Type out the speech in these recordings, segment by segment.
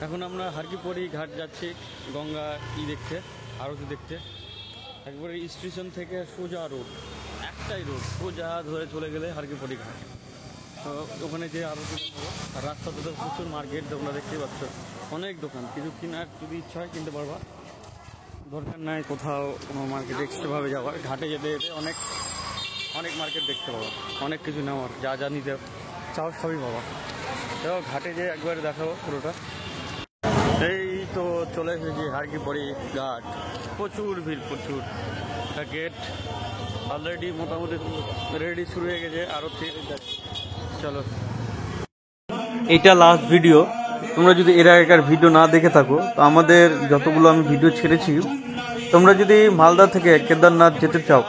এখন আমরা হারকিপড়ি ঘাট যাচ্ছি গঙ্গা দেখতে, আরতি দেখতে। একবারে স্টেশন থেকে সোজা রোড, একটাই রোড, সোজা ধরে চলে গেলে হারকিপড়ি ঘাট। তো ওখানে যে আরতি দেবো। আর রাস্তাতে তো প্রচুর মার্কেট, তোমরা দেখতেই পাচ্ছ, অনেক দোকান। কিছু কেনার যদি ইচ্ছা হয় কিনতে পারবা, দরকার নাই কোথাও কোনো মার্কেট এক্সট্রাভাবে যাওয়ার। ঘাটে যেতে যেতে অনেক অনেক মার্কেট দেখতে পাবো, অনেক কিছু নেওয়ার, যা যা নিতে চাও সবই পাবা। তো ঘাটে যে একবার দেখাবো পুরোটা। এই তো চলে এসেছি হারকিপড়ি ঘাট। প্রচুর ভিড়, প্রচুর। গেট অলরেডি মোটামুটি রেডি শুরু হয়ে গেছে আরতি। চলো, এইটা লাস্ট ভিডিও। তোমরা যদি এর আগেকার ভিডিও না দেখে থাকো, তো আমাদের যতগুলো আমি ভিডিও ছেড়েছি, তোমরা যদি মালদা থেকে কেদারনাথ যেতে চাও,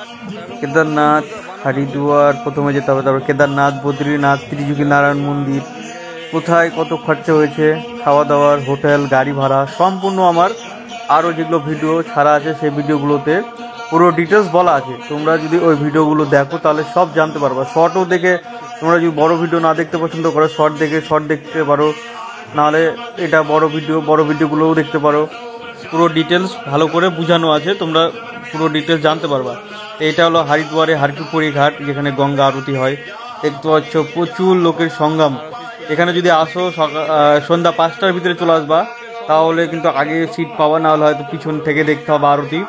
কেদারনাথ, হরিদ্বার প্রথমে যেতে হবে, তারপর কেদারনাথ, বদ্রীনাথ, ত্রিযুগী নারায়ণ মন্দির, কোথায় কত খরচা হয়েছে, খাওয়া দাওয়ার, হোটেল, গাড়ি ভাড়া, সম্পূর্ণ আমার আরও যেগুলো ভিডিও ছাড়া আছে সেই ভিডিওগুলোতে পুরো ডিটেলস বলা আছে। তোমরা যদি ওই ভিডিওগুলো দেখো তাহলে সব জানতে পারবা। শর্টও দেখে, তোমরা যদি বড় ভিডিও না দেখতে পছন্দ করো, শর্ট দেখে শর্ট দেখতে পারো, নাহলে এটা বড় ভিডিওগুলোও দেখতে পারো। পুরো ডিটেলস ভালো করে বোঝানো আছে, তোমরা পুরো ডিটেলস জানতে পারবা। এইটা হলো হরিদ্বারে হারকিপড়ি ঘাট, যেখানে গঙ্গা আরতি হয়। দেখতে পাচ্ছ প্রচুর লোকের সঙ্গম। এখানে যদি আসো সন্ধ্যা 5টার ভিতরে চলে আসবা, তাহলে কিন্তু আগে সিট পাওয়া, না হলে হয়তো পিছন থেকে দেখতে হবে আরতি।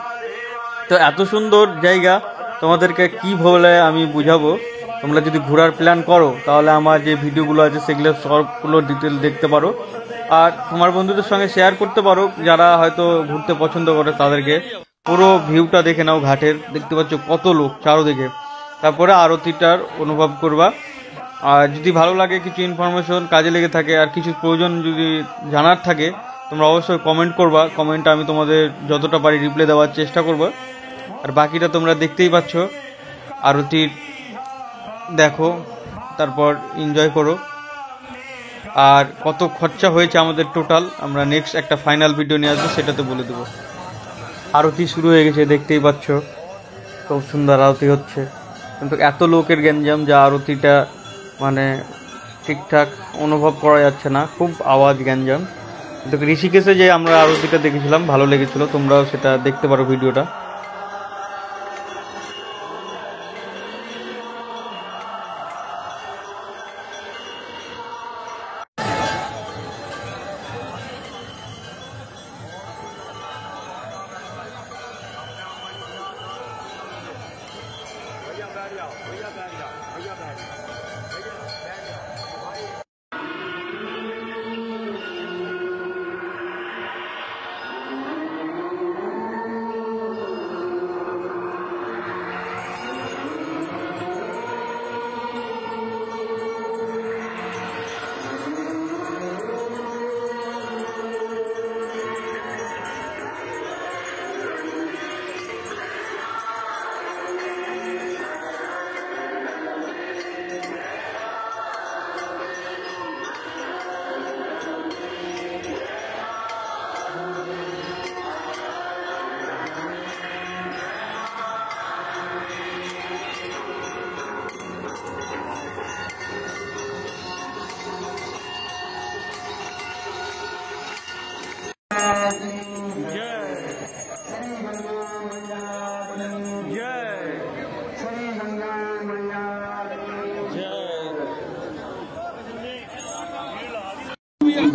তো এত সুন্দর জায়গা, তোমাদেরকে কি বলে আমি বুঝাবো। তোমরা যদি ঘোরার প্ল্যান করো, তাহলে আমার যে ভিডিওগুলো আছে সেগুলো সবগুলো ডিটেল দেখতে পারো। আর তোমার বন্ধুদের সঙ্গে শেয়ার করতে পারো, যারা হয়তো ঘুরতে পছন্দ করে তাদেরকে। পুরো ভিউটা দেখে নাও ঘাটের, দেখতে পাচ্ছ কত লোক চারোদিকে। তারপরে আরতিটার অনুভব করবা। আর যদি ভালো লাগে, কিছু ইনফরমেশন কাজে লেগে থাকে, আর কিছু প্রয়োজন যদি জানার থাকে, তোমরা অবশ্যই কমেন্ট করবা। কমেন্টে আমি তোমাদের যতটা পারি রিপ্লাই দেওয়ার চেষ্টা করব। আর বাকিটা তোমরা দেখতেই পাচ্ছ, আরতির দেখো, তারপর এনজয় করো। আর কত খরচা হয়েছে আমাদের টোটাল, আমরা নেক্সট একটা ফাইনাল ভিডিও নিয়ে আসবো, সেটাতে বলে দেবো। আরতি শুরু হয়ে গেছে, দেখতেই পাচ্ছ খুব সুন্দর আরতি হচ্ছে। কিন্তু এত লোকের গ্যাঞ্জাম, যা আরতিটা মানে ঠিকঠাক অনুভব করা যাচ্ছে না, খুব আওয়াজ গ্যাঞ্জাম। কিন্তু ঋষিকেশে যে আমরা আরতিটা দেখেছিলাম, ভালো লেগেছিল, তোমরাও সেটা দেখতে পারো ভিডিওটা।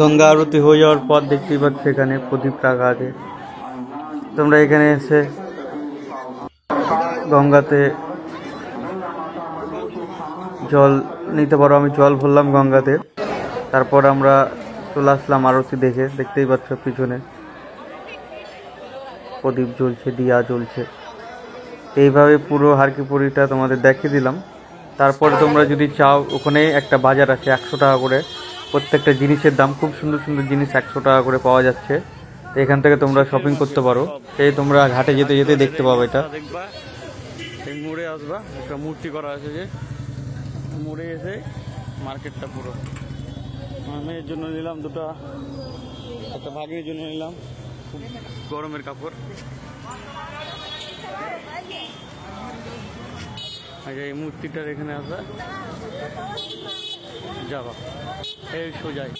গঙ্গা আরতি হয়ে যাওয়ার পর দেখতেই পাচ্ছ এখানে প্রদীপ রাখা আছে। তোমরা এখানে এসে গঙ্গাতে জল নিতে পারো। আমি জল ভরলাম গঙ্গাতে, তারপর আমরা চলে আসলাম আরতি দেখে। দেখতেই পাচ্ছ পিছনে প্রদীপ জ্বলছে, দিয়া জ্বলছে। এইভাবে পুরো হারকিপড়িটা তোমাদের দেখিয়ে দিলাম। তারপরে তোমরা যদি চাও, ওখানে একটা বাজার আছে, 100 টাকা করে প্রত্যেকটা জিনিসের দাম। খুব সুন্দর সুন্দর জিনিস 100 টাকা করে পাওয়া যাচ্ছে। এখান থেকে তোমরা শপিং করতে পারো। এই তোমরা ঘাটে যেতে যেতে দেখতে পাবো। এটা দেখবা, এই মোড়ে আসবা, একটা মূর্তি করা আছে, যে মোড়ে এসে মার্কেটটা পুরো। মেয়ের জন্য নিলাম দুটো, একটা ভাগিনের জন্য নিলাম খুব গরমের কাপড়। এই মূর্তিটার এখানে আসা, যাবা এই সোজাই।